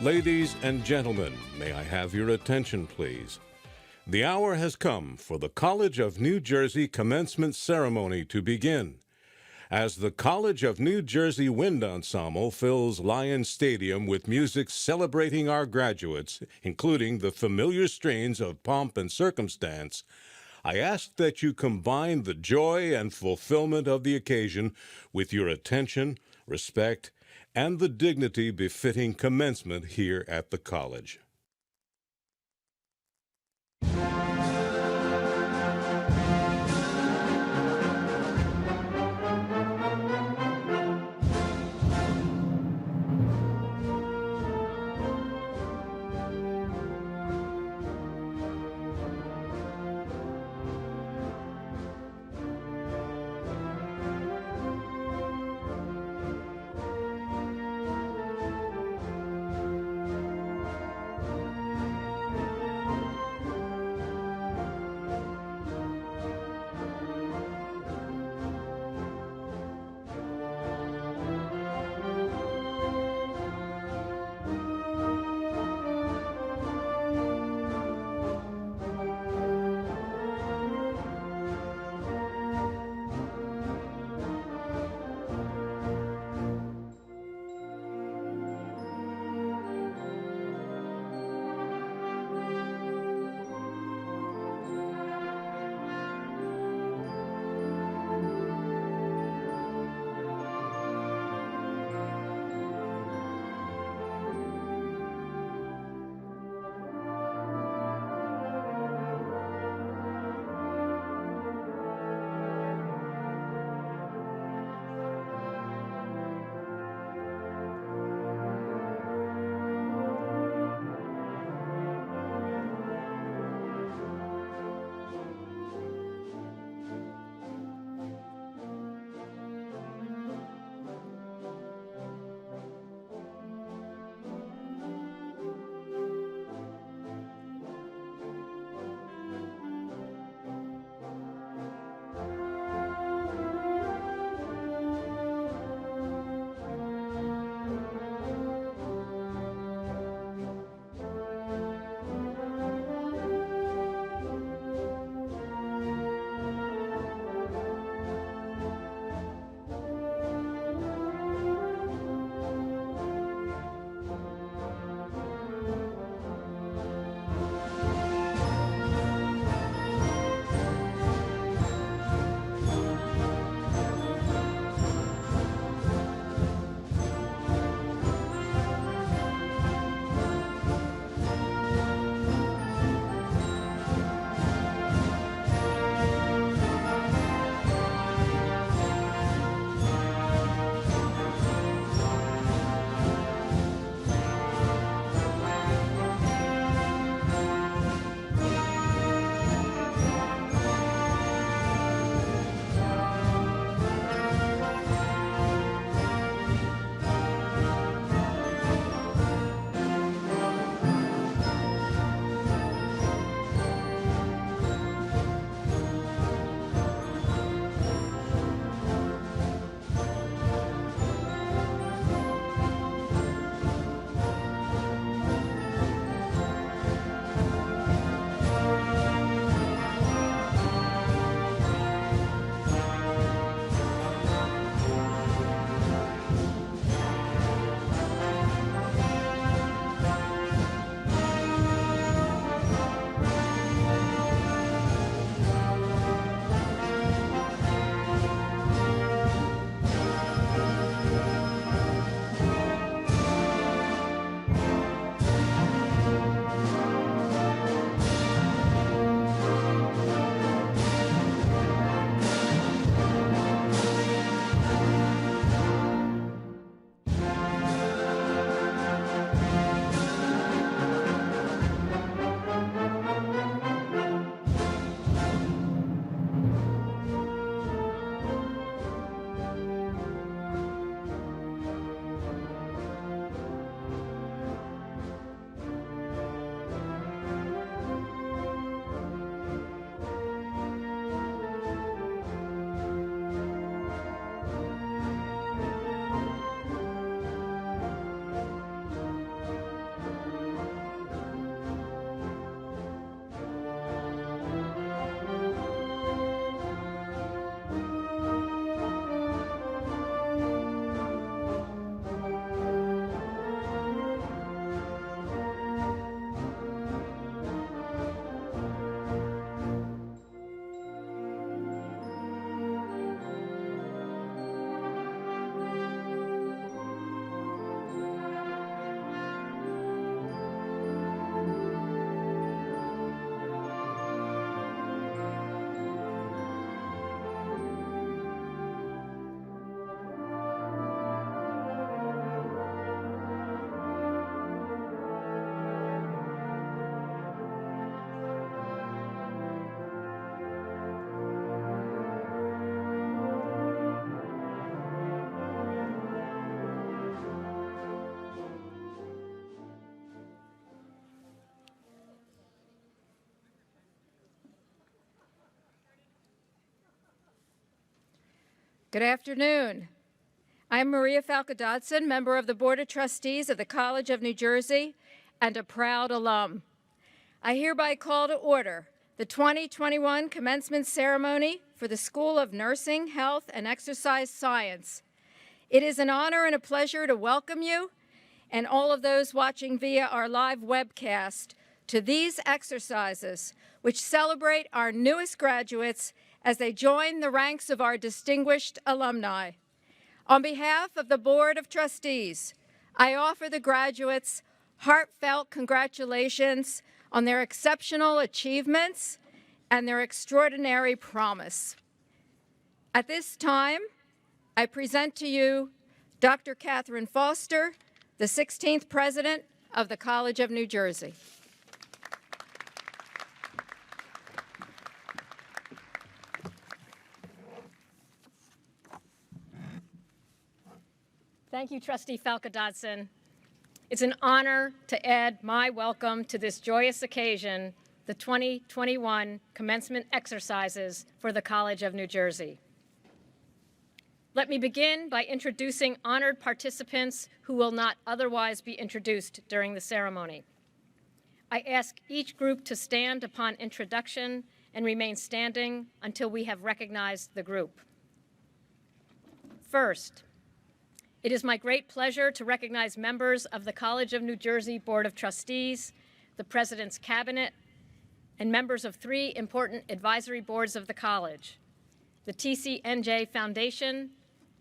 Ladies and gentlemen, may I have your attention, please? The hour has come for the College of New Jersey commencement ceremony to begin. As the College of New Jersey Wind Ensemble fills Lion Stadium with music celebrating our graduates, including the familiar strains of Pomp and Circumstance, I ask that you combine the joy and fulfillment of the occasion with your attention, respect, and the dignity befitting commencement here at the college. Good afternoon. I'm Maria Falco-Dodson, member of the Board of Trustees of the College of New Jersey and a proud alum. I hereby call to order the 2021 commencement ceremony for the School of Nursing, Health, and Exercise Science. It is an honor and a pleasure to welcome you and all of those watching via our live webcast to these exercises, which celebrate our newest graduates as they join the ranks of our distinguished alumni. On behalf of the Board of Trustees, I offer the graduates heartfelt congratulations on their exceptional achievements and their extraordinary promise. At this time, I present to you Dr. Catherine Foster, the 16th President of the College of New Jersey. Thank you, Trustee Falco-Dodson. It's an honor to add my welcome to this joyous occasion, the 2021 commencement exercises for the College of New Jersey. Let me begin by introducing honored participants who will not otherwise be introduced during the ceremony. I ask each group to stand upon introduction and remain standing until we have recognized the group. First, it is my great pleasure to recognize members of the College of New Jersey Board of Trustees, the President's Cabinet, and members of 3 important advisory boards of the college: the TCNJ Foundation,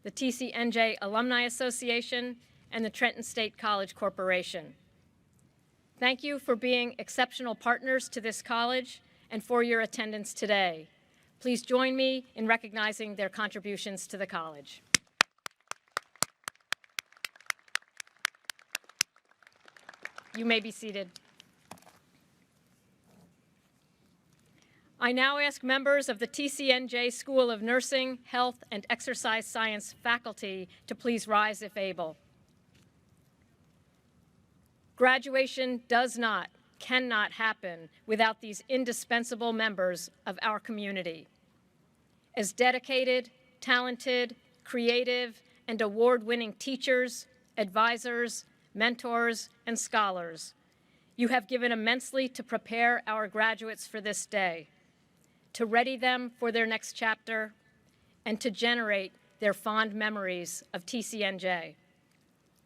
the TCNJ Alumni Association, and the Trenton State College Corporation. Thank you for being exceptional partners to this college and for your attendance today. Please join me in recognizing their contributions to the college. You may be seated. I now ask members of the TCNJ School of Nursing, Health, and Exercise Science faculty to please rise if able. Graduation cannot happen without these indispensable members of our community. As dedicated, talented, creative, and award-winning teachers, advisors, mentors, and scholars, you have given immensely to prepare our graduates for this day, to ready them for their next chapter, and to generate their fond memories of TCNJ.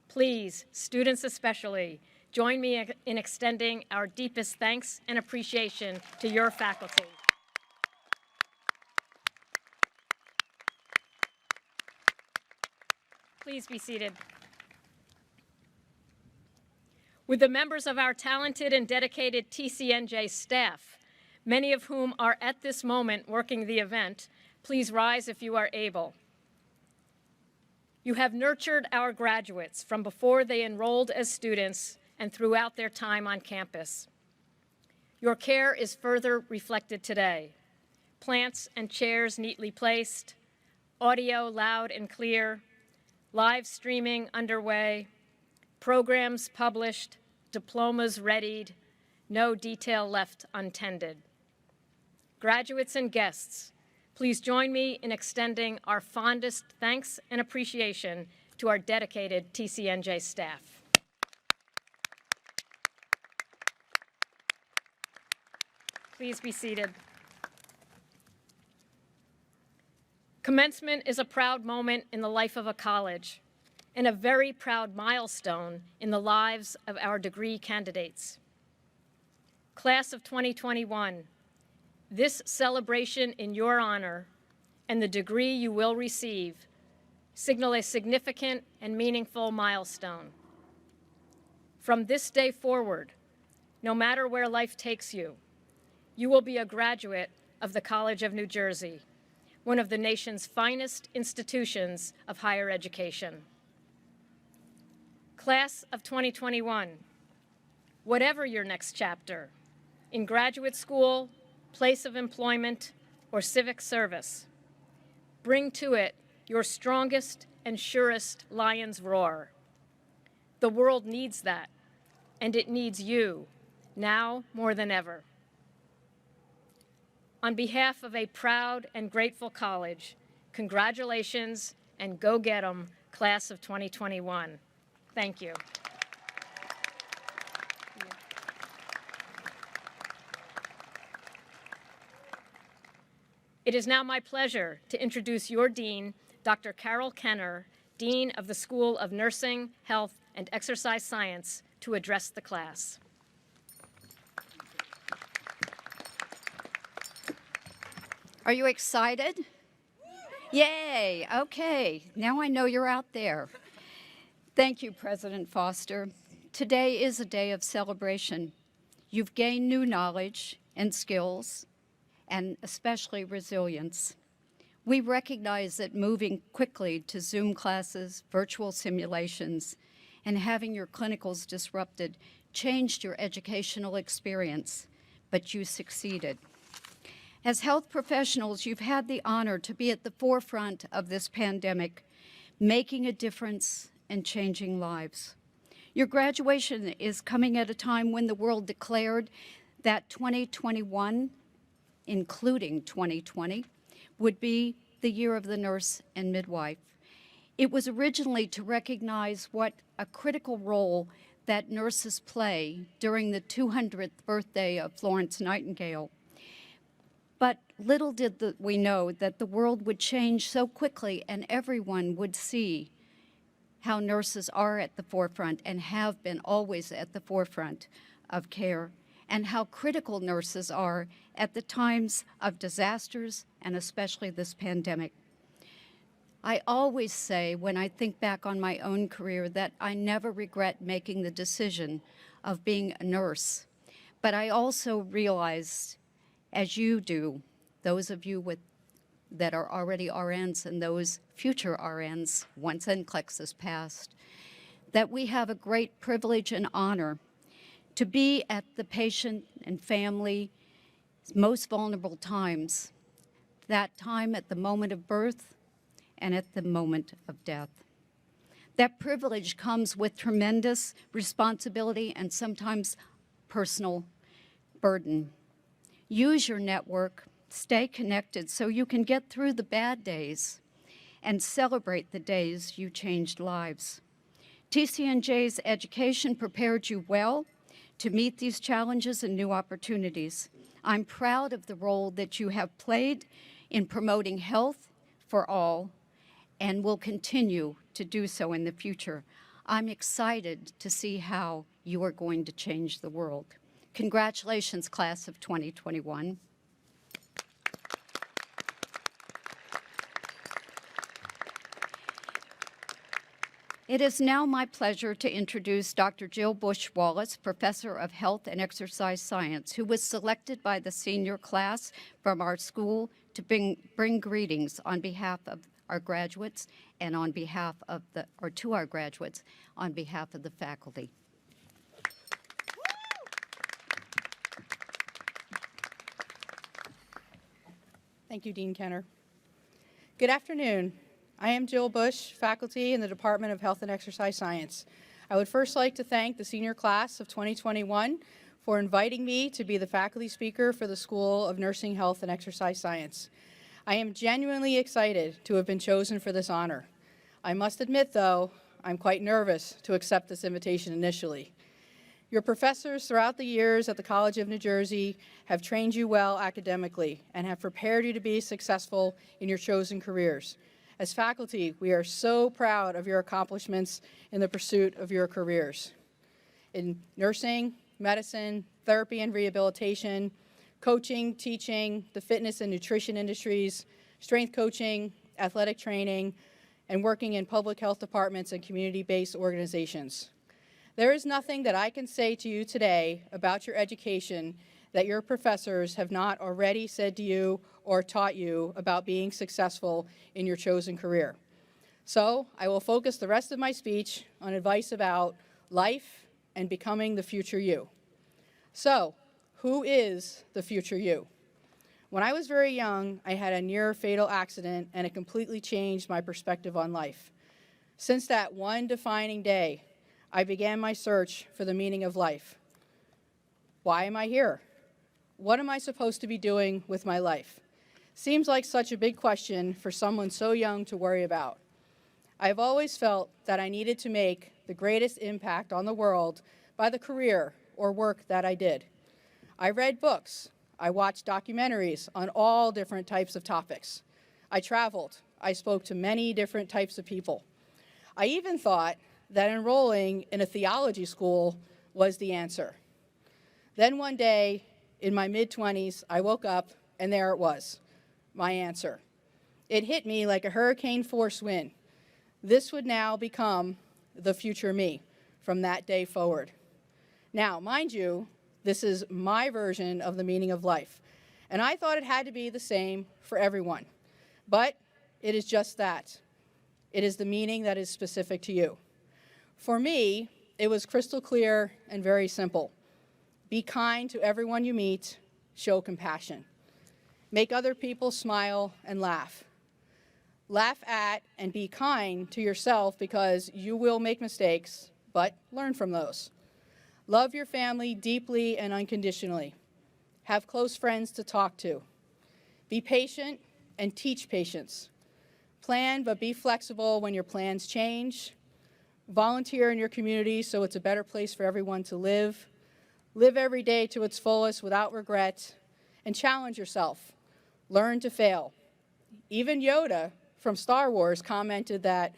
Please, students especially, join me in extending our deepest thanks and appreciation to your faculty. Please be seated. With the members of our talented and dedicated TCNJ staff, many of whom are at this moment working the event, please rise if you are able. You have nurtured our graduates from before they enrolled as students and throughout their time on campus. Your care is further reflected today. Plants and chairs neatly placed, audio loud and clear, live streaming underway, programs published, diplomas readied, no detail left untended. Graduates and guests, please join me in extending our fondest thanks and appreciation to our dedicated TCNJ staff. Please be seated. Commencement is a proud moment in the life of a college and a very proud milestone in the lives of our degree candidates. Class of 2021, this celebration in your honor and the degree you will receive signal a significant and meaningful milestone. From this day forward, no matter where life takes you, you will be a graduate of the College of New Jersey, one of the nation's finest institutions of higher education. Class of 2021, whatever your next chapter, in graduate school, place of employment, or civic service, bring to it your strongest and surest lion's roar. The world needs that, and it needs you, now more than ever. On behalf of a proud and grateful college, Congratulations and go get 'em, class of 2021. Thank you. It is now my pleasure to introduce your Dean, Dr. Carol Kenner, Dean of the School of Nursing, Health, and Exercise Science, to address the class. Are you excited? Yay, okay, now I know you're out there. Thank you, President Foster. Today is a day of celebration. You've gained new knowledge and skills, and especially resilience. We recognize that moving quickly to Zoom classes, virtual simulations, and having your clinicals disrupted changed your educational experience, but you succeeded. As health professionals, you've had the honor to be at the forefront of this pandemic, making a difference and changing lives. Your graduation is coming at a time when the world declared that 2021, including 2020, would be the year of the nurse and midwife. It was originally to recognize what a critical role that nurses play during the 200th birthday of Florence Nightingale. But little did we know that the world would change so quickly and everyone would see how nurses are at the forefront and have been always at the forefront of care, and how critical nurses are at the times of disasters and especially this pandemic. I always say when I think back on my own career that I never regret making the decision of being a nurse, but I also realized, as you do, those of you that are already RNs and those future RNs once NCLEX is passed, that we have a great privilege and honor to be at the patient and family most vulnerable times, that time at the moment of birth and at the moment of death. That privilege comes with tremendous responsibility and sometimes personal burden. Use your network, stay connected so you can get through the bad days and celebrate the days you changed lives. TCNJ's education prepared you well to meet these challenges and new opportunities. I'm proud of the role that you have played in promoting health for all and will continue to do so in the future. I'm excited to see how you are going to change the world. Congratulations, class of 2021. It is now my pleasure to introduce Dr. Jill Bush Wallace, Professor of Health and Exercise Science, who was selected by the senior class from our school to bring greetings on behalf of our graduates and on behalf of to our graduates on behalf of the faculty. Thank you, Dean Kenner. Good afternoon. I am Jill Bush, faculty in the Department of Health and Exercise Science. I would first like to thank the senior class of 2021 for inviting me to be the faculty speaker for the School of Nursing, Health, and Exercise Science. I am genuinely excited to have been chosen for this honor. I must admit, though, I'm quite nervous to accept this invitation initially. Your professors throughout the years at the College of New Jersey have trained you well academically and have prepared you to be successful in your chosen careers. As faculty, we are so proud of your accomplishments in the pursuit of your careers. In nursing, medicine, therapy and rehabilitation, coaching, teaching, the fitness and nutrition industries, strength coaching, athletic training, and working in public health departments and community-based organizations. There is nothing that I can say to you today about your education that your professors have not already said to you or taught you about being successful in your chosen career. So I will focus the rest of my speech on advice about life and becoming the future you. So, who is the future you? When I was very young, I had a near fatal accident and it completely changed my perspective on life. Since that one defining day, I began my search for the meaning of life. Why am I here? What am I supposed to be doing with my life? Seems like such a big question for someone so young to worry about. I've always felt that I needed to make the greatest impact on the world by the career or work that I did. I read books. I watched documentaries on all different types of topics. I traveled. I spoke to many different types of people. I even thought that enrolling in a theology school was the answer. Then one day, in my mid-20s, I woke up and there it was, my answer. It hit me like a hurricane-force wind. This would now become the future me from that day forward. Now, mind you, this is my version of the meaning of life, and I thought it had to be the same for everyone. But it is just that. It is the meaning that is specific to you. For me, it was crystal clear and very simple. Be kind to everyone you meet, show compassion. Make other people smile and laugh. Laugh at and be kind to yourself because you will make mistakes, but learn from those. Love your family deeply and unconditionally. Have close friends to talk to. Be patient and teach patience. Plan but be flexible when your plans change. Volunteer in your community so it's a better place for everyone to live. Live every day to its fullest without regret. And challenge yourself. Learn to fail. Even Yoda from Star Wars commented that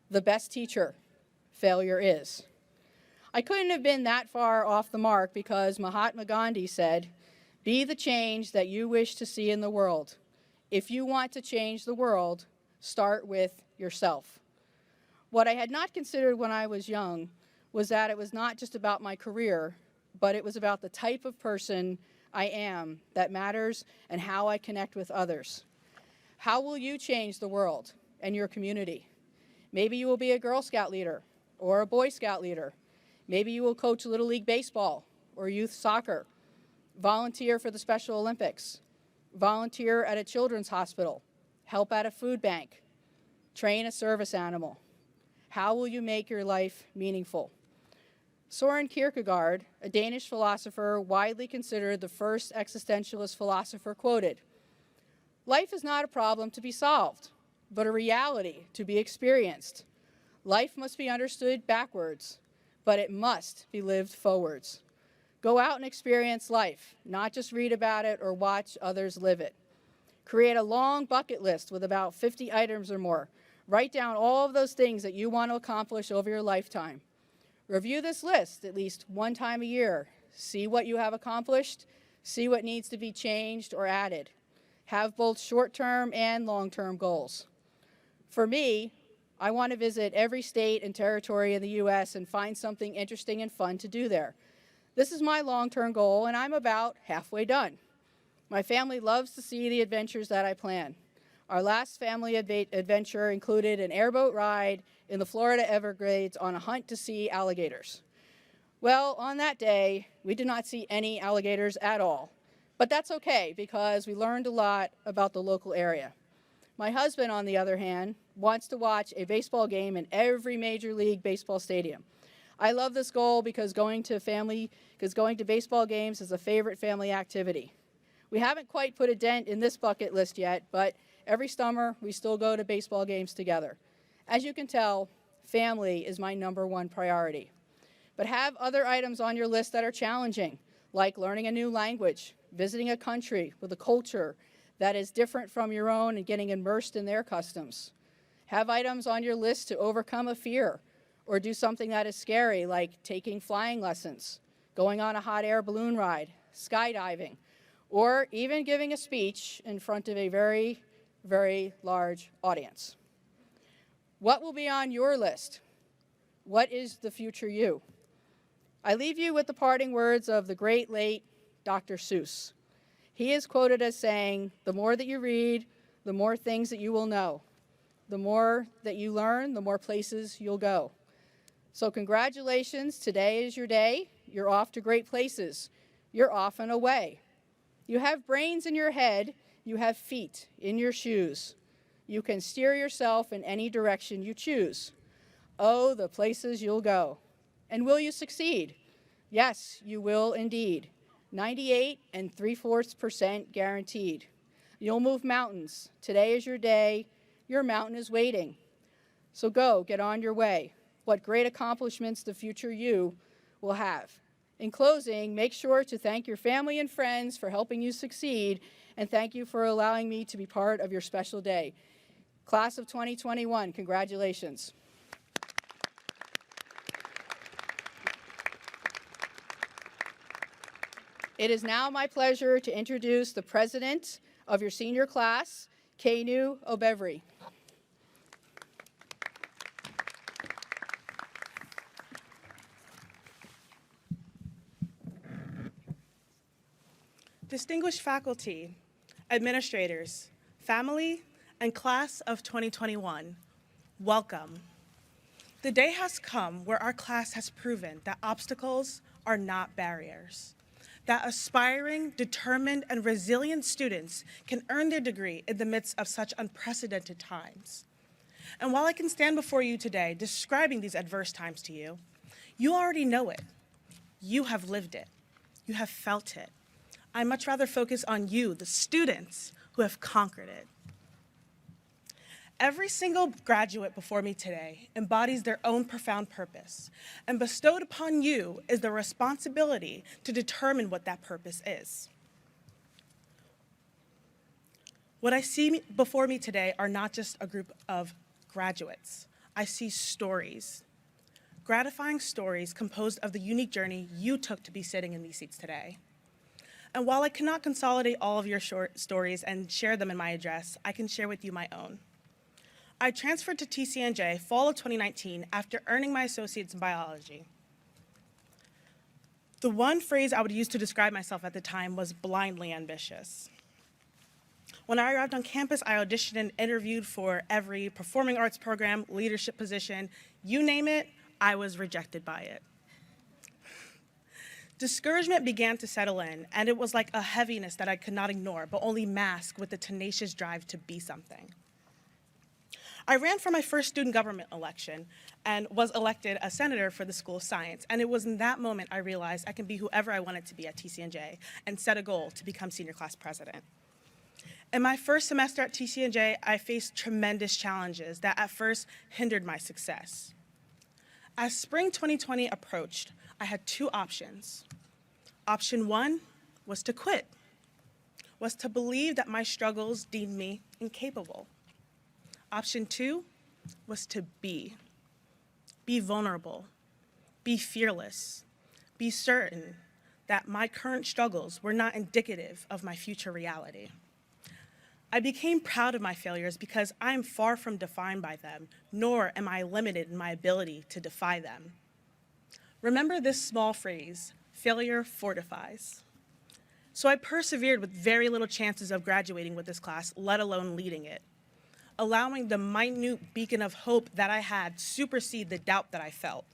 the best teacher failure is. I couldn't have been that far off the mark because Mahatma Gandhi said, "Be the change that you wish to see in the world. If you want to change the world, start with yourself." What I had not considered when I was young was that it was not just about my career, but it was about the type of person I am that matters and how I connect with others. How will you change the world and your community? Maybe you will be a Girl Scout leader or a Boy Scout leader. Maybe you will coach Little League Baseball or youth soccer, volunteer for the Special Olympics, volunteer at a children's hospital, help at a food bank, train a service animal. How will you make your life meaningful? Søren Kierkegaard, a Danish philosopher widely considered the first existentialist philosopher, quoted, "Life is not a problem to be solved, but a reality to be experienced. Life must be understood backwards, but it must be lived forwards. Go out and experience life, not just read about it or watch others live it. Create a long bucket list with about 50 items or more. Write down all of those things that you want to accomplish over your lifetime. Review this list at least one time a year. See what you have accomplished, see what needs to be changed or added. Have both short-term and long-term goals. For me, I want to visit every state and territory in the U.S. and find something interesting and fun to do there. This is my long-term goal, and I'm about halfway done. My family loves to see the adventures that I plan. Our last family adventure included an airboat ride in the Florida Everglades on a hunt to see alligators. Well, on that day, we did not see any alligators at all, but that's okay because we learned a lot about the local area. My husband, on the other hand, wants to watch a baseball game in every Major League Baseball stadium. I love this goal because going to baseball games is a favorite family activity. We haven't quite put a dent in this bucket list yet, but every summer we still go to baseball games together. As you can tell, family is my #1 priority. But have other items on your list that are challenging, like learning a new language, visiting a country with a culture that is different from your own and getting immersed in their customs. Have items on your list to overcome a fear or do something that is scary, like taking flying lessons, going on a hot air balloon ride, skydiving, or even giving a speech in front of a very, very large audience. What will be on your list? What is the future you? I leave you with the parting words of the great late Dr. Seuss. He is quoted as saying, "The more that you read, the more things that you will know. The more that you learn, the more places you'll go." So congratulations, today is your day. You're off to great places. You're off and away. You have brains in your head, you have feet in your shoes. You can steer yourself in any direction you choose. Oh, the places you'll go. And will you succeed? Yes, you will indeed. 98 3/4% guaranteed. You'll move mountains. Today is your day. Your mountain is waiting. So go, get on your way. What great accomplishments the future you will have. In closing, make sure to thank your family and friends for helping you succeed, and thank you for allowing me to be part of your special day. Class of 2021, congratulations. It is now my pleasure to introduce the president of your senior class, Kanu Obevri. Distinguished faculty, administrators, family, and class of 2021, welcome. The day has come where our class has proven that obstacles are not barriers, that aspiring, determined, and resilient students can earn their degree in the midst of such unprecedented times. And while I can stand before you today describing these adverse times to you, you already know it. You have lived it. You have felt it. I much rather focus on you, the students, who have conquered it. Every single graduate before me today embodies their own profound purpose, and bestowed upon you is the responsibility to determine what that purpose is. What I see before me today are not just a group of graduates. I see stories, gratifying stories composed of the unique journey you took to be sitting in these seats today. And while I cannot consolidate all of your short stories and share them in my address, I can share with you my own. I transferred to TCNJ fall of 2019 after earning my associate's in biology. The one phrase I would use to describe myself at the time was blindly ambitious. When I arrived on campus, I auditioned and interviewed for every performing arts program, leadership position, you name it, I was rejected by it. Discouragement began to settle in, and it was like a heaviness that I could not ignore, but only mask with the tenacious drive to be something. I ran for my first student government election and was elected a senator for the School of Science, and it was in that moment I realized I can be whoever I wanted to be at TCNJ and set a goal to become senior class president. In my first semester at TCNJ, I faced tremendous challenges that at first hindered my success. As spring 2020 approached, I had two options. Option one was to quit, was to believe that my struggles deemed me incapable. Option two was to be vulnerable, be fearless, be certain that my current struggles were not indicative of my future reality. I became proud of my failures because I am far from defined by them, nor am I limited in my ability to defy them. Remember this small phrase, failure fortifies. So I persevered with very little chances of graduating with this class, let alone leading it, allowing the minute beacon of hope that I had supersede the doubt that I felt.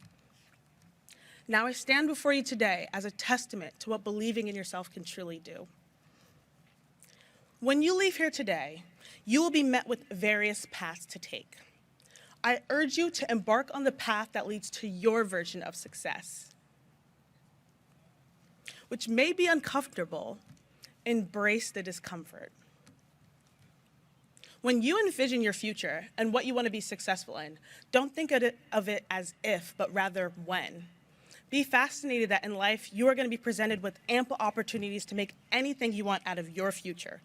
Now I stand before you today as a testament to what believing in yourself can truly do. When you leave here today, you will be met with various paths to take. I urge you to embark on the path that leads to your version of success, which may be uncomfortable. Embrace the discomfort. When you envision your future and what you want to be successful in, don't think of it as if, but rather when. Be fascinated that in life, you are going to be presented with ample opportunities to make anything you want out of your future.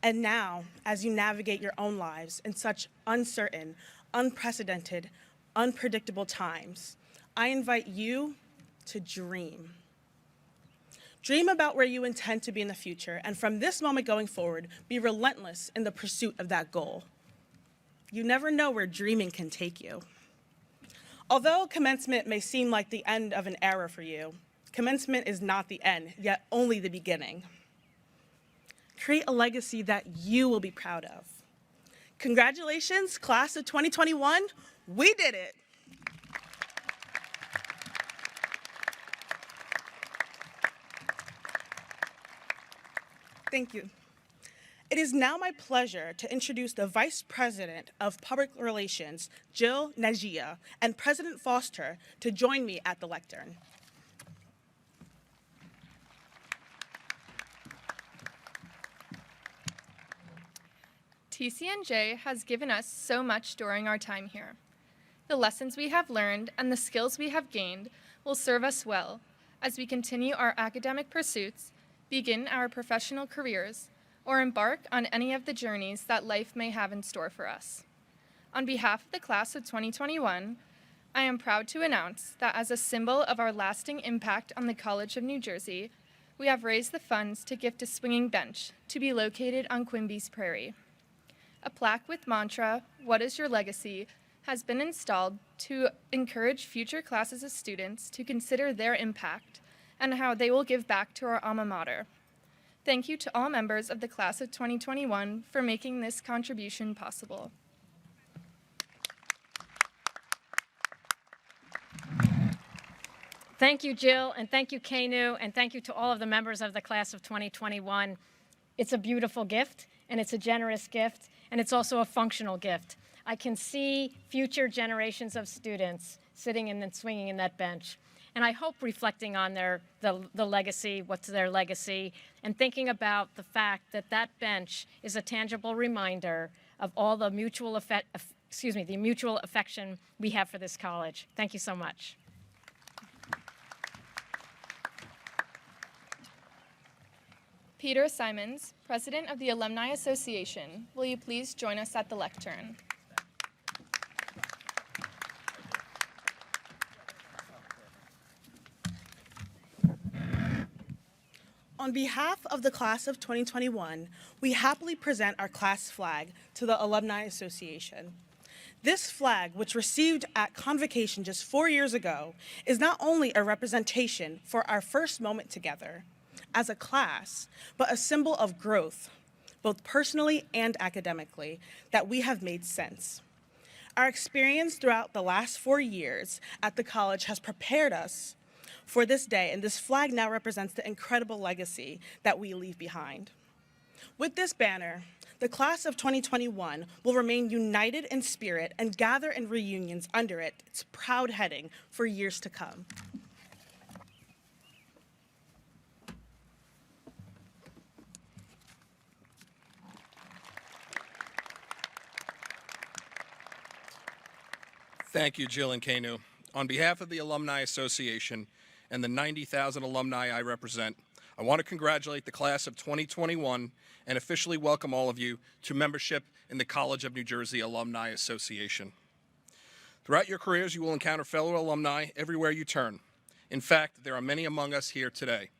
And now, as you navigate your own lives in such uncertain, unprecedented, unpredictable times, I invite you to dream. Dream about where you intend to be in the future, and from this moment going forward, be relentless in the pursuit of that goal. You never know where dreaming can take you. Although commencement may seem like the end of an era for you, commencement is not the end, yet only the beginning. Create a legacy that you will be proud of. Congratulations, class of 2021, we did it. Thank you. It is now my pleasure to introduce the Vice President of Public Relations, Jill Najia, and President Foster to join me at the lectern. TCNJ has given us so much during our time here. The lessons we have learned and the skills we have gained will serve us well as we continue our academic pursuits, begin our professional careers, or embark on any of the journeys that life may have in store for us. On behalf of the class of 2021, I am proud to announce that as a symbol of our lasting impact on the College of New Jersey, we have raised the funds to gift a swinging bench to be located on Quimby's Prairie. A plaque with mantra, "What is your legacy?" has been installed to encourage future classes of students to consider their impact and how they will give back to our alma mater. Thank you to all members of the class of 2021 for making this contribution possible. Thank you, Jill, and thank you, Kanu, and thank you to all of the members of the class of 2021. It's a beautiful gift, and it's a generous gift, and it's also a functional gift. I can see future generations of students sitting and swinging in that bench. And I hope reflecting on the legacy, what's their legacy, and thinking about the fact that that bench is a tangible reminder of all the mutual affection we have for this college. Thank you so much. Peter Simons, President of the Alumni Association, will you please join us at the lectern? On behalf of the class of 2021, we happily present our class flag to the Alumni Association. This flag, which received at convocation just 4 years ago, is not only a representation for our first moment together as a class, but a symbol of growth, both personally and academically, that we have made since. Our experience throughout the last 4 years at the college has prepared us for this day, and this flag now represents the incredible legacy that we leave behind. With this banner, the class of 2021 will remain united in spirit and gather in reunions under its proud heading for years to come. Thank you, Jill and Kanu. On behalf of the Alumni Association and the 90,000 alumni I represent, I want to congratulate the class of 2021 and officially welcome all of you to membership in the College of New Jersey Alumni Association. Throughout your careers, you will encounter fellow alumni everywhere you turn. In fact, there are many among us here today.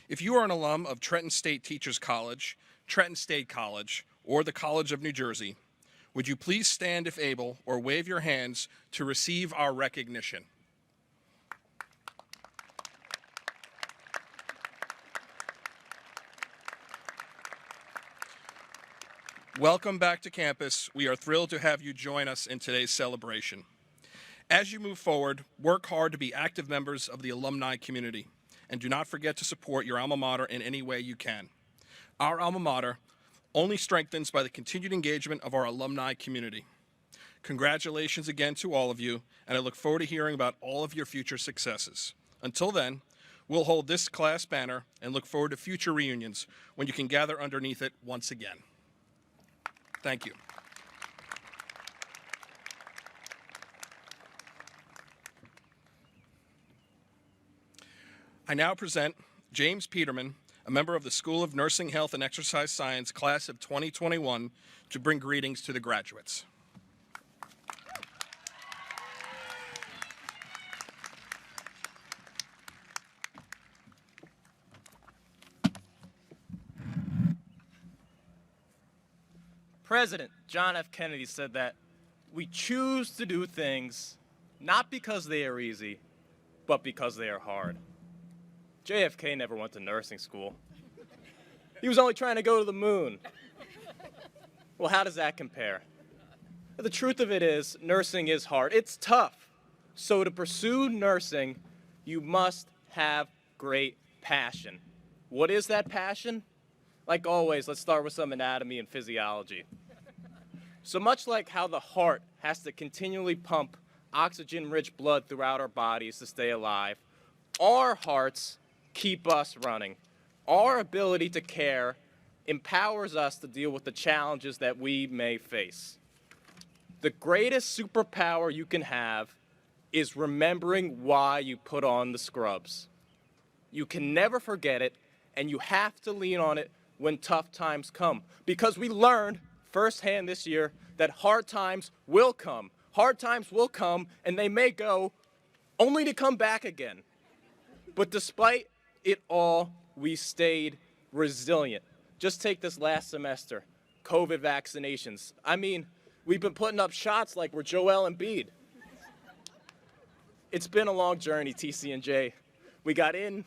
If you are an alum of Trenton State Teachers College, Trenton State College, or the College of New Jersey, would you please stand if able or wave your hands to receive our recognition? Welcome back to campus. We are thrilled to have you join us in today's celebration. As you move forward, work hard to be active members of the alumni community, and do not forget to support your alma mater in any way you can. Our alma mater only strengthens by the continued engagement of our alumni community. Congratulations again to all of you, and I look forward to hearing about all of your future successes. Until then, we'll hold this class banner and look forward to future reunions when you can gather underneath it once again. Thank you. I now present James Peterman, a member of the School of Nursing, Health, and Exercise Science, class of 2021, to bring greetings to the graduates. President John F. Kennedy said that we choose to do things not because they are easy, but because they are hard. JFK never went to nursing school. He was only trying to go to the moon. Well, how does that compare? The truth of it is, nursing is hard. It's tough. So to pursue nursing, you must have great passion. What is that passion? Like always, let's start with some anatomy and physiology. So much like how the heart has to continually pump oxygen-rich blood throughout our bodies to stay alive, our hearts keep us running. Our ability to care empowers us to deal with the challenges that we may face. The greatest superpower you can have is remembering why you put on the scrubs. You can never forget it, and you have to lean on it when tough times come, because we learned firsthand this year that hard times will come. Hard times will come, and they may go, only to come back again. But despite it all, we stayed resilient. Just take this last semester, COVID vaccinations. I mean, we've been putting up shots like we're Joel Embiid. It's been a long journey, TCNJ. We got in,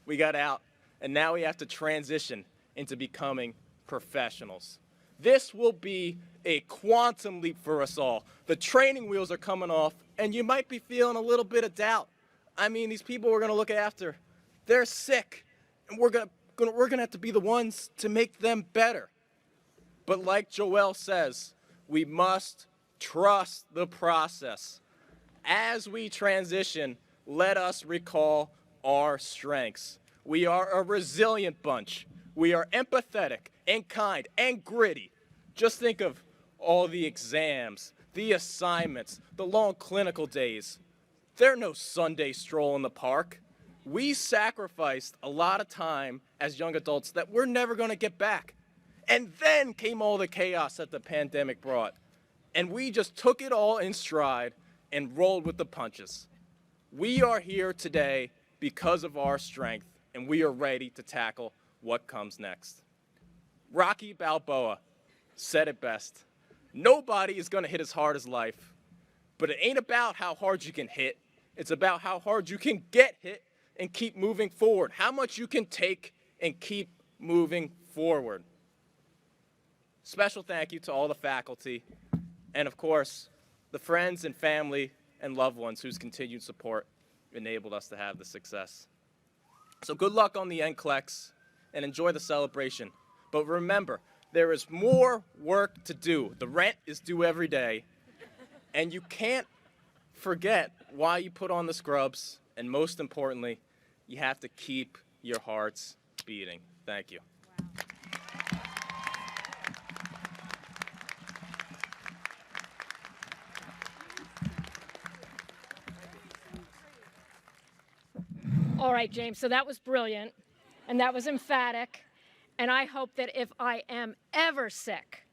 we got out, and now we have to transition into becoming professionals. This will be a quantum leap for us all. The training wheels are coming off, and you might be feeling a little bit of doubt. I mean, these people we're gonna look after, they're sick, and we're gonna have to be the ones to make them better. But like Joel says, we must trust the process. As we transition, let us recall our strengths. We are a resilient bunch. We are empathetic and kind and gritty. Just think of all the exams, the assignments, the long clinical days. They're no Sunday stroll in the park. We sacrificed a lot of time as young adults that we're never going to get back. And then came all the chaos that the pandemic brought. And we just took it all in stride and rolled with the punches. We are here today because of our strength, and we are ready to tackle what comes next. Rocky Balboa said it best. Nobody is going to hit as hard as life, but it ain't about how hard you can hit. It's about how hard you can get hit and keep moving forward, how much you can take and keep moving forward. Special thank you to all the faculty and, of course, the friends and family and loved ones whose continued support enabled us to have the success. So good luck on the NCLEX and enjoy the celebration. But remember, there is more work to do. The rent is due every day, and you can't forget why you put on the scrubs, and most importantly, you have to keep your hearts beating. Thank you. All right, James, so that was brilliant, and that was emphatic, and I hope that if I am ever sick,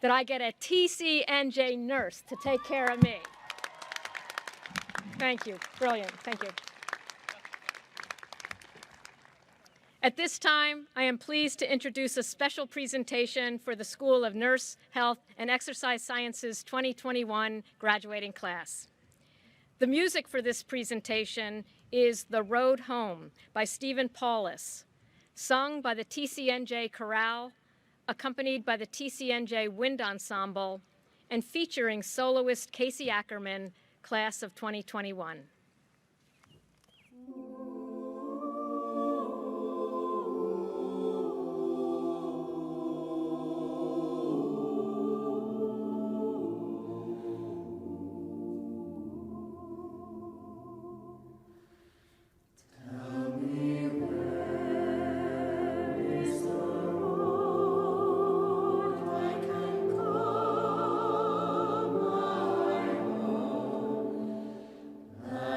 that I get a TCNJ nurse to take care of me. Thank you, brilliant, thank you. At this time, I am pleased to introduce a special presentation for the School of Nurse, Health, and Exercise Sciences 2021 graduating class. The music for this presentation is The Road Home by Stephen Paulus, sung by the TCNJ Chorale, accompanied by the TCNJ Wind Ensemble, and featuring soloist Casey Ackerman, class of 2021. I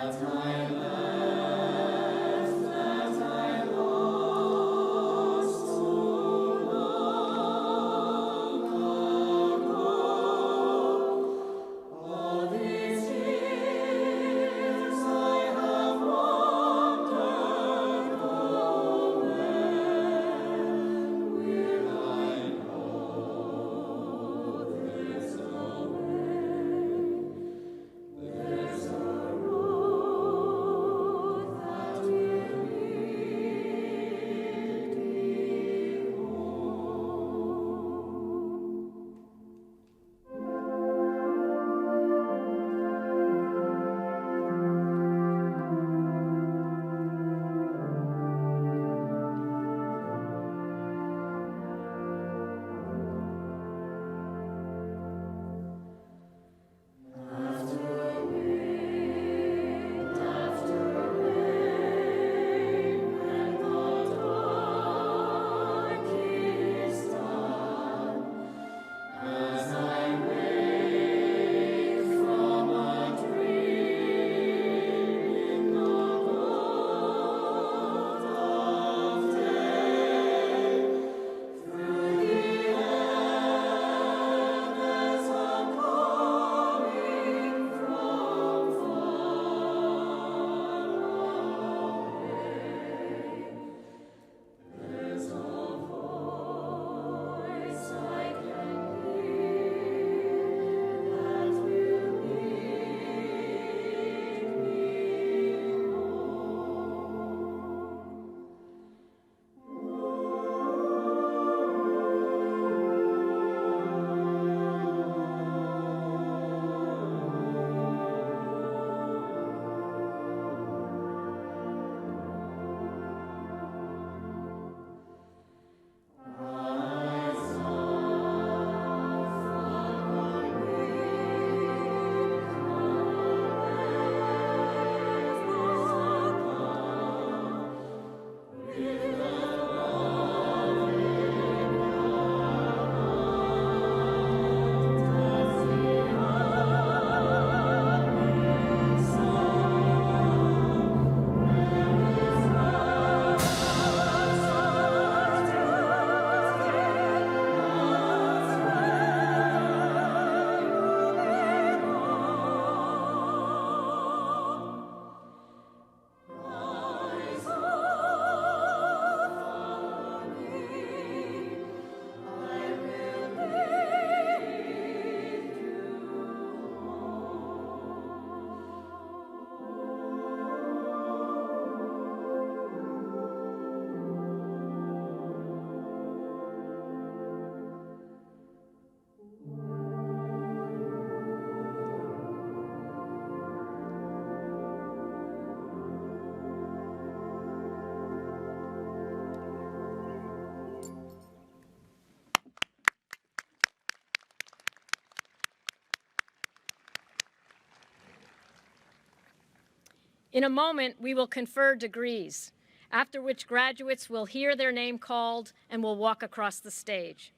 In a moment, we will confer degrees, after which graduates will hear their name called and will walk across the stage.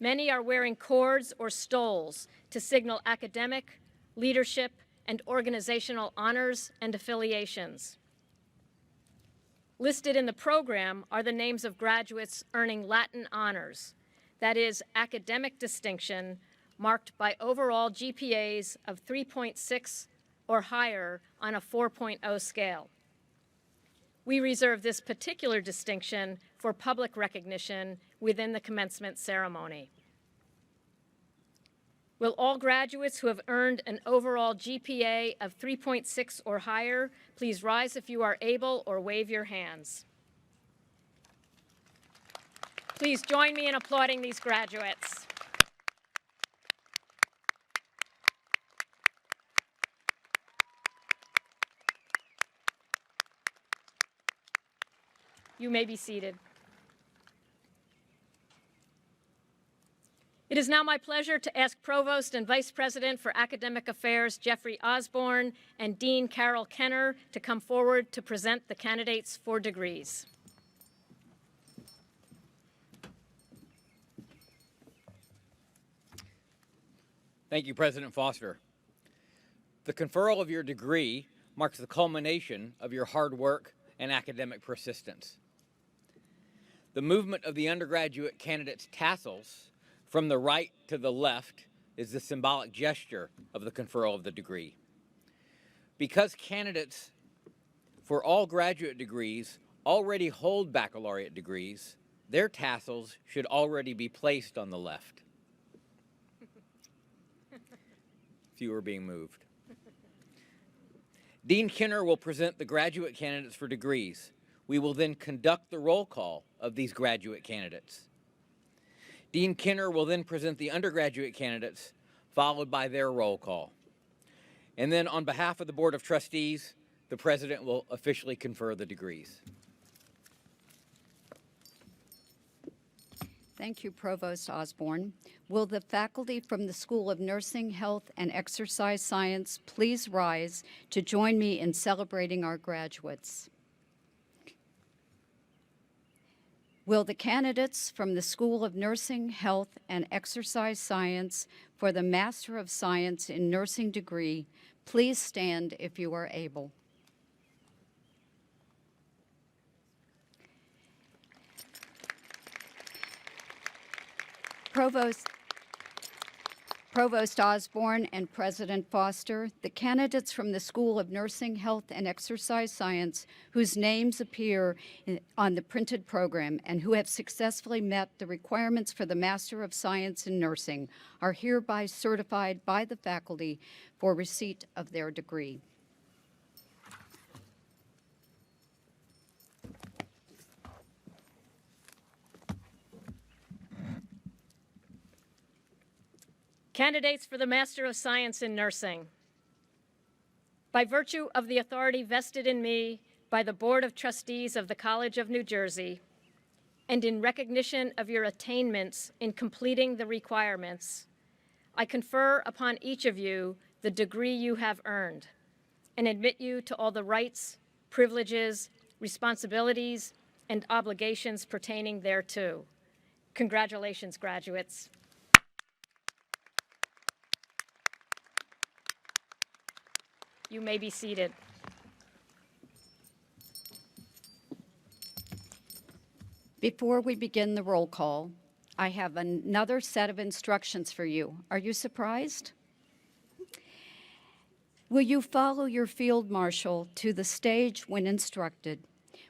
Many are wearing cords or stoles to signal academic, leadership, and organizational honors and affiliations. Listed in the program are the names of graduates earning Latin honors, that is, academic distinction marked by overall GPAs of 3.6 or higher on a 4.0 scale. We reserve this particular distinction for public recognition within the commencement ceremony. Will all graduates who have earned an overall GPA of 3.6 or higher please rise if you are able or wave your hands. Please join me in applauding these graduates. You may be seated. It is now my pleasure to ask Provost and Vice President for Academic Affairs Jeffrey Osborne and Dean Carol Kenner to come forward to present the candidates for degrees. Thank you, President Foster. The conferral of your degree marks the culmination of your hard work and academic persistence. The movement of the undergraduate candidate's tassels from the right to the left is the symbolic gesture of the conferral of the degree. Because candidates for all graduate degrees already hold baccalaureate degrees, their tassels should already be placed on the left. Few are being moved. Dean Kenner will present the graduate candidates for degrees. We will then conduct the roll call of these graduate candidates. Dean Kenner will then present the undergraduate candidates, followed by their roll call. And then on behalf of the Board of Trustees, the President will officially confer the degrees. Thank you, Provost Osborne. Will the faculty from the School of Nursing, Health, and Exercise Science please rise to join me in celebrating our graduates? Will the candidates from the School of Nursing, Health, and Exercise Science for the Master of Science in Nursing degree please stand if you are able? Provost Osborne and President Foster, the candidates from the School of Nursing, Health, and Exercise Science whose names appear on the printed program and who have successfully met the requirements for the Master of Science in Nursing are hereby certified by the faculty for receipt of their degree. Candidates for the Master of Science in Nursing. By virtue of the authority vested in me by the Board of Trustees of the College of New Jersey, and in recognition of your attainments in completing the requirements, I confer upon each of you the degree you have earned and admit you to all the rights, privileges, responsibilities, and obligations pertaining thereto. Congratulations, graduates. You may be seated. Before we begin the roll call, I have another set of instructions for you. Are you surprised? Will you follow your field marshal to the stage when instructed?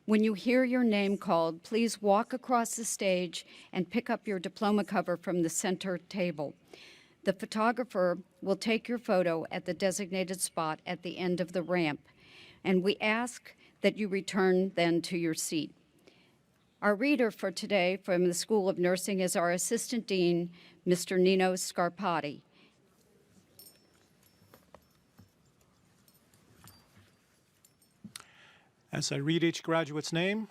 When you hear your name called, please walk across the stage and pick up your diploma cover from the center table. The photographer will take your photo at the designated spot at the end of the ramp, and we ask that you return then to your seat. Our reader for today from the School of Nursing is our Assistant Dean, Mr. Nino Scarpati. As I read each graduate's name,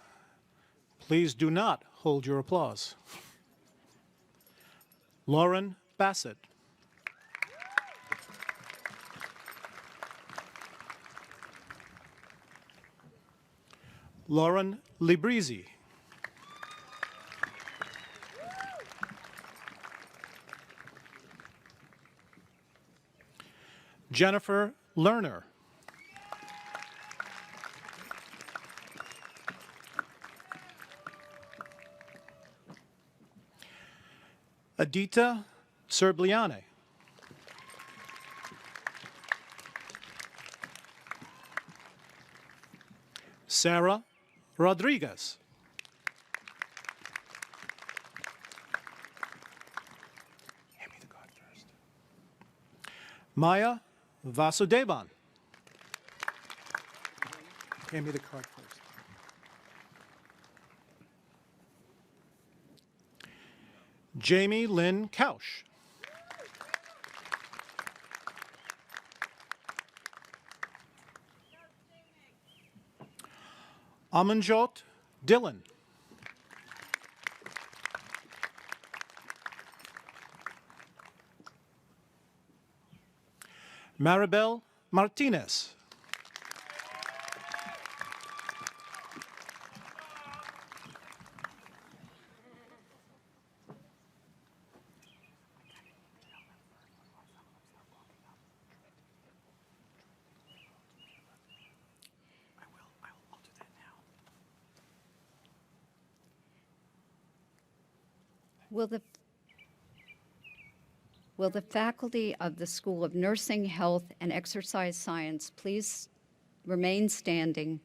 please do not hold your applause. Lauren Bassett. Lauren Librizi. Jennifer Lerner. Adita Serbliane. Sarah Rodriguez. Hand me the card first. Maya Vasudevan. Hand me the card first. Jamie Lynn Kausch. Amanjot Dillon. Maribel Martinez. Will the faculty of the School of Nursing, Health, and Exercise Science please remain standing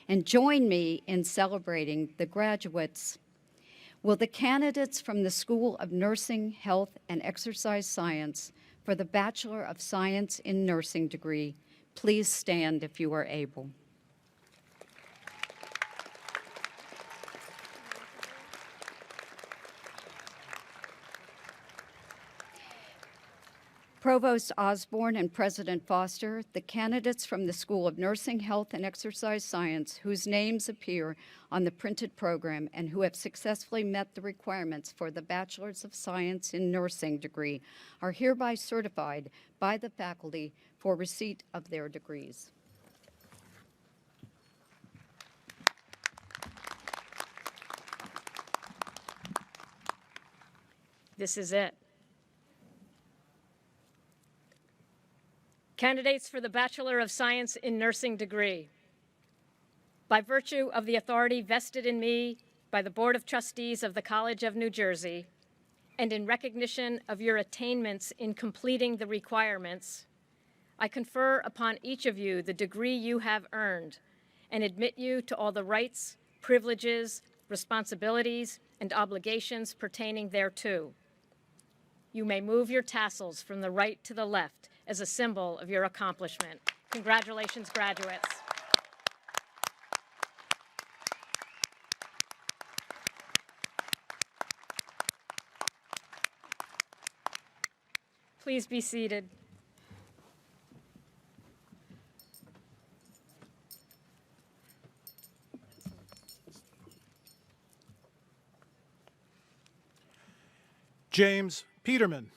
and join me in celebrating the graduates? Will the candidates from the School of Nursing, Health, and Exercise Science for the Bachelor of Science in Nursing degree please stand if you are able? Provost Osborne and President Foster, the candidates from the School of Nursing, Health, and Exercise Science whose names appear on the printed program and who have successfully met the requirements for the Bachelor's of Science in Nursing degree are hereby certified by the faculty for receipt of their degrees. This is it. Candidates for the Bachelor of Science in Nursing degree. By virtue of the authority vested in me by the Board of Trustees of the College of New Jersey, and in recognition of your attainments in completing the requirements, I confer upon each of you the degree you have earned and admit you to all the rights, privileges, responsibilities, and obligations pertaining thereto. You may move your tassels from the right to the left as a symbol of your accomplishment. Congratulations, graduates. Please be seated. James Peterman.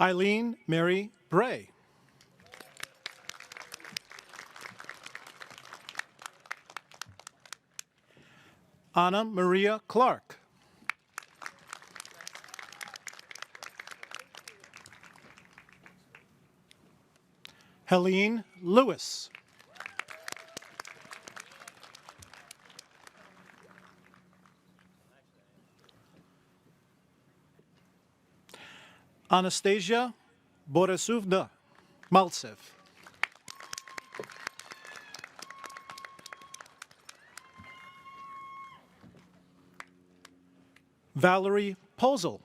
Eileen Mary Bray. Anna Maria Clark. Helene Lewis. Anastasia Borisovna Maltsev. Valerie Posel.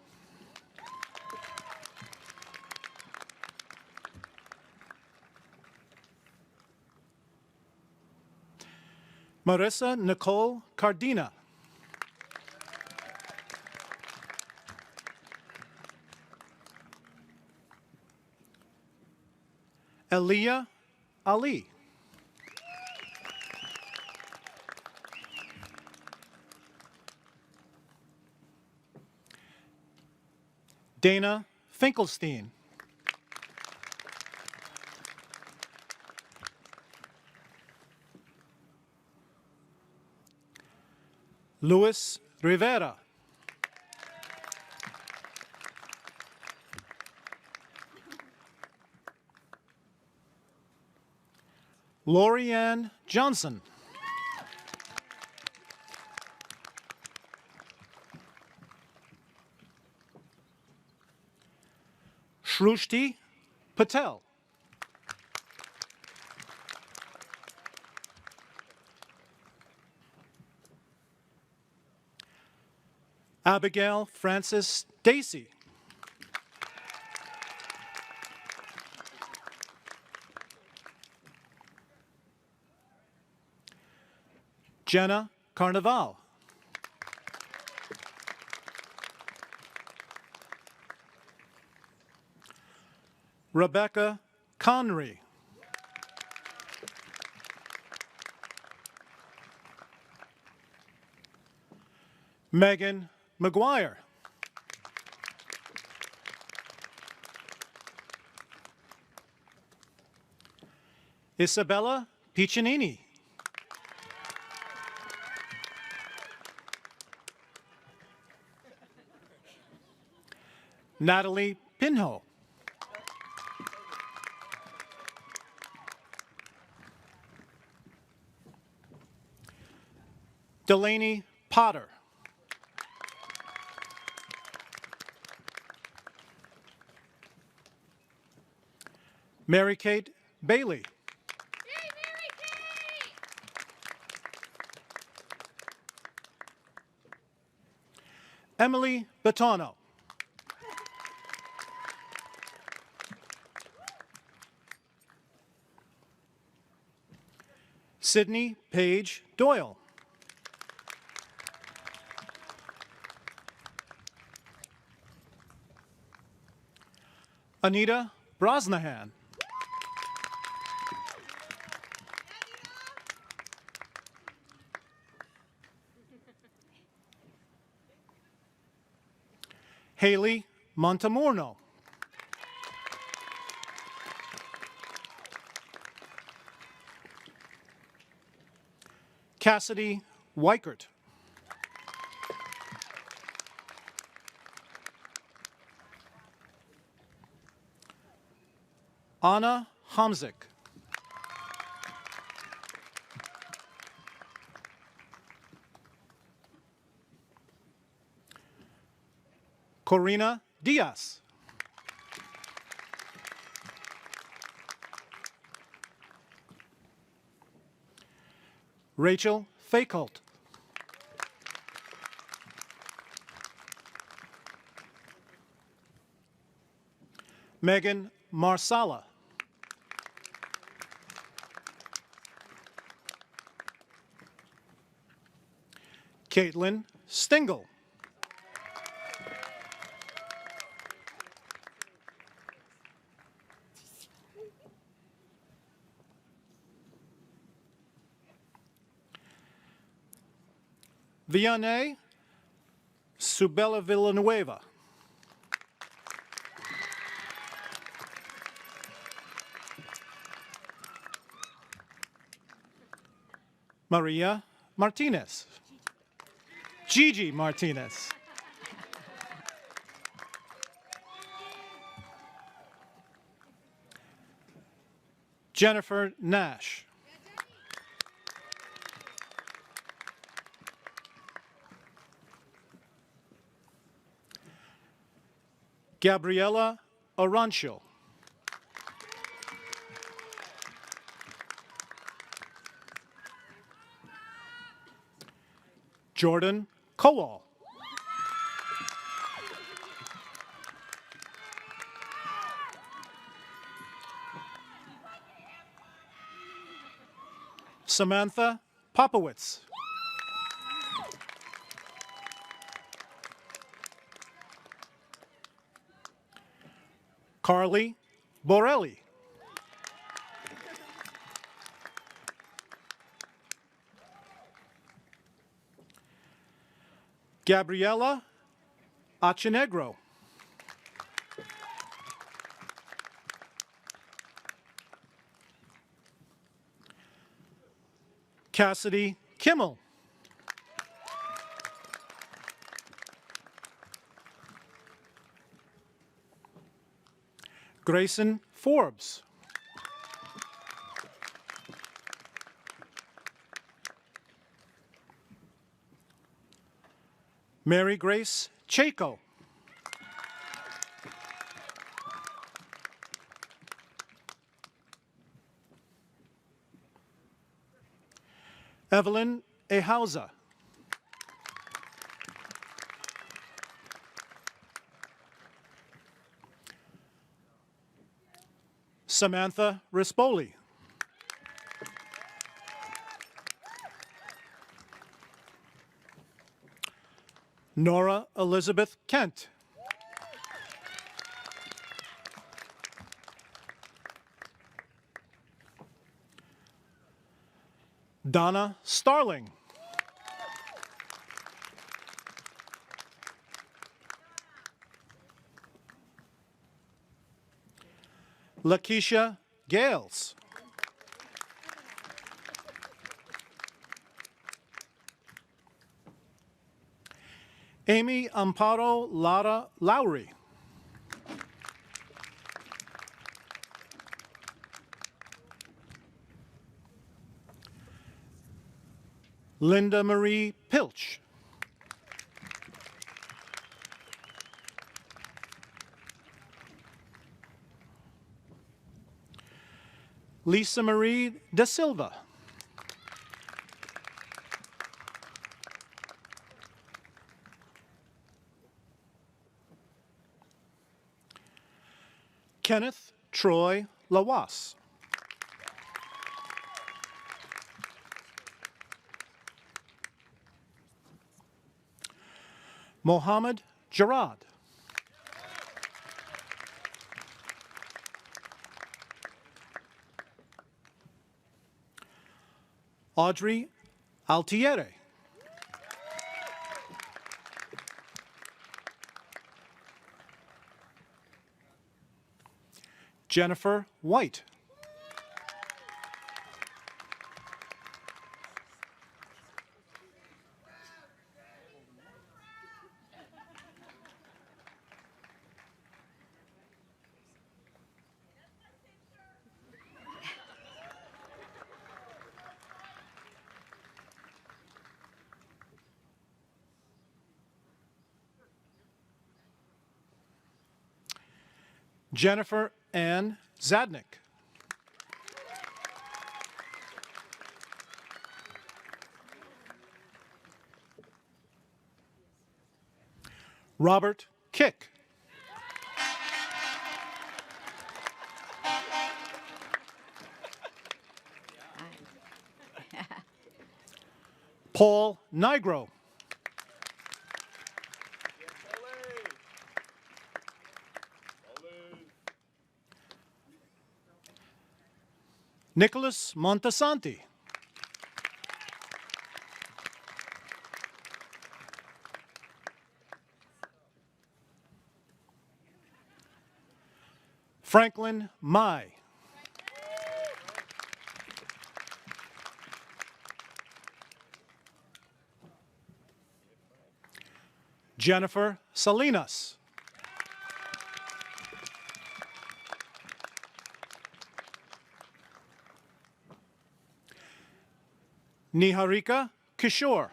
Marissa Nicole Cardina. Aliyah Ali. Dana Finkelstein. Luis Rivera. Lorianne Johnson. Shrushti Patel. Abigail Frances Dacey. Jenna Carnival. Rebecca Conry. Megan McGuire. Isabella Piccinini. Natalie Pinho. Delaney Potter. Mary Kate Bailey. Emily Batano. Sydney Page Doyle. Anita Brosnahan. Haley Montemorno. Cassidy Weichert. Anna Hamzik. Corina Diaz. Rachel Faycolt. Megan Marsala. Caitlin Stingle. Vianney Subella Villanueva. Maria Martinez. Gigi Martinez. Jennifer Nash. Gabriela Arancho. Jordan Kowal. Samantha Popowitz. Carly Borelli. Gabriela Achenegro. Cassidy Kimmel. Grayson Forbes. Mary Grace Chaco. Evelyn Ehausa. Samantha Rispoli. Nora Elizabeth Kent. Donna Starling. Lakeisha Gales. Amy Amparo Lara Lowry. Linda Marie Pilch. Lisa Marie Da Silva. Kenneth Troy Lawas. Mohammed Jarrad. Audrey Altieri. Jennifer White. Jennifer Ann Zadnik. Robert Kick. Paul Nigro. Nicholas Montesanti. Franklin Mai. Jennifer Salinas. Niharika Kishore.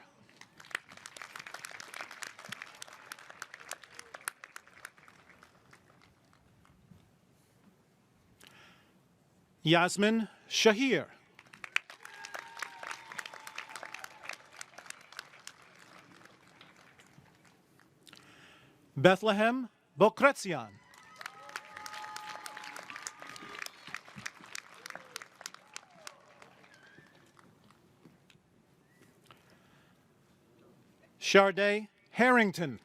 Yasmin Shahir. Bethlehem Bokretzian. Sharday Harrington.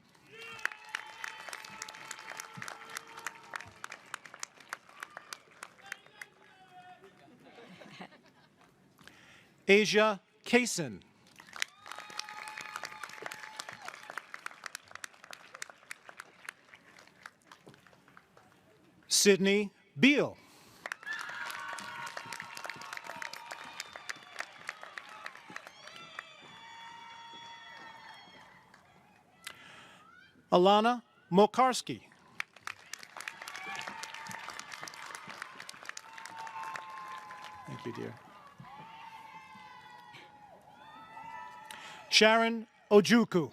Asia Kaysen. Sydney Beal. Alana Mokarski. Thank you, dear. Sharon Ojuku.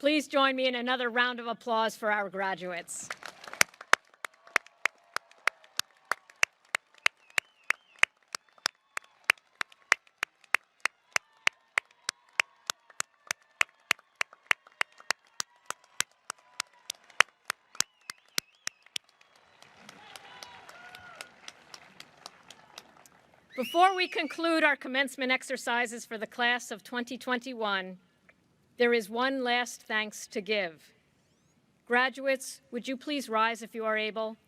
Please join me in another round of applause for our graduates. Before we conclude our commencement exercises for the class of 2021, there is one last thanks to give. Graduates, would you please rise if you are able?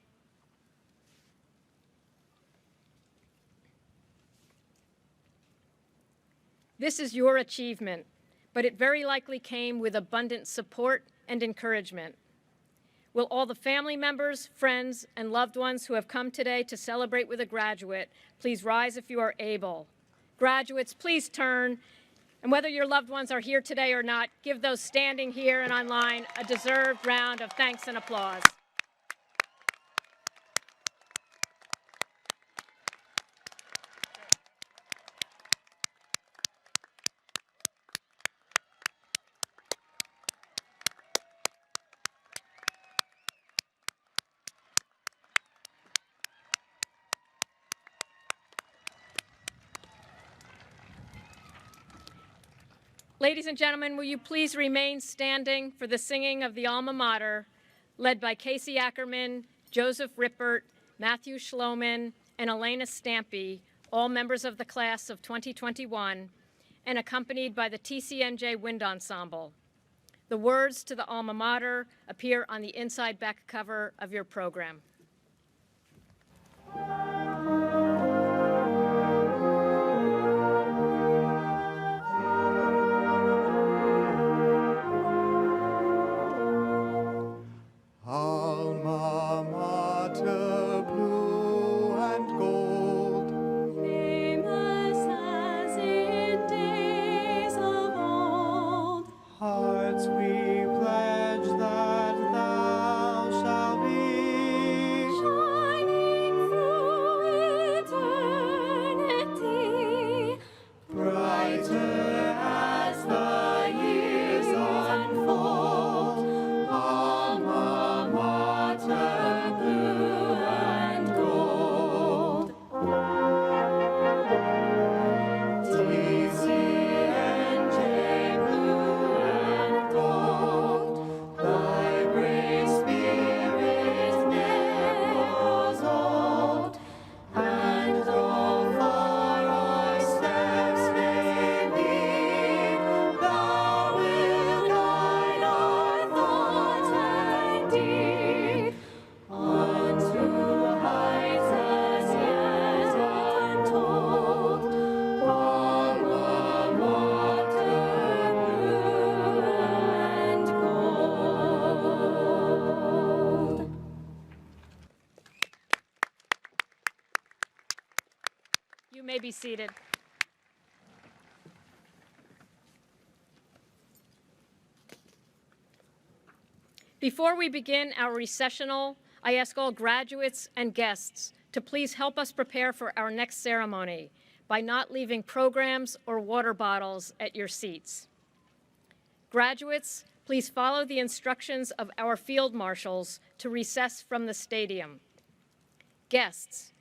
This is your achievement, but it very likely came with abundant support and encouragement. Will all the family members, friends, and loved ones who have come today to celebrate with a graduate please rise if you are able? Graduates, please turn. And whether your loved ones are here today or not, give those standing here and online a deserved round of thanks and applause. Ladies and gentlemen, will you please remain standing for the singing of the Alma Mater, led by Casey Ackerman, Joseph Rippert, Matthew Schloman, and Elena Stampy, all members of the class of 2021, and accompanied by the TCNJ Wind Ensemble. The words to the Alma Mater appear on the inside back cover of your program. Alma Mater, blue and gold, famous as in days of old. Hearts, we pledge that thou shalt be shining through eternity, brighter as the years unfold. Alma Mater, blue and gold. TCNJ, blue and gold. Thy brave spirit never grows old. And though far our steps may lead, thou wilt guide our thought and deed unto heights as yet untold. Alma Mater, blue and gold. You may be seated. Before we begin our recessional, I ask all graduates and guests to please help us prepare for our next ceremony by not leaving programs or water bottles at your seats. Graduates, please follow the instructions of our field marshals to recess from the stadium. Guests,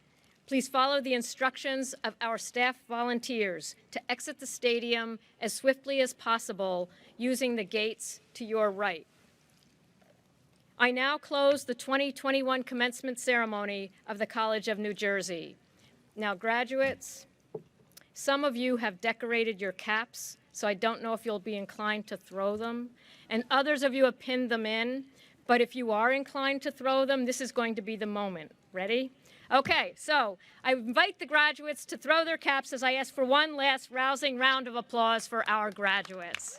please follow the instructions of our staff volunteers to exit the stadium as swiftly as possible using the gates to your right. I now close the 2021 commencement ceremony of the College of New Jersey. Now, graduates, some of you have decorated your caps, so I don't know if you'll be inclined to throw them, and others of you have pinned them in, but if you are inclined to throw them, this is going to be the moment. Ready? Okay, so I invite the graduates to throw their caps as I ask for one last rousing round of applause for our graduates.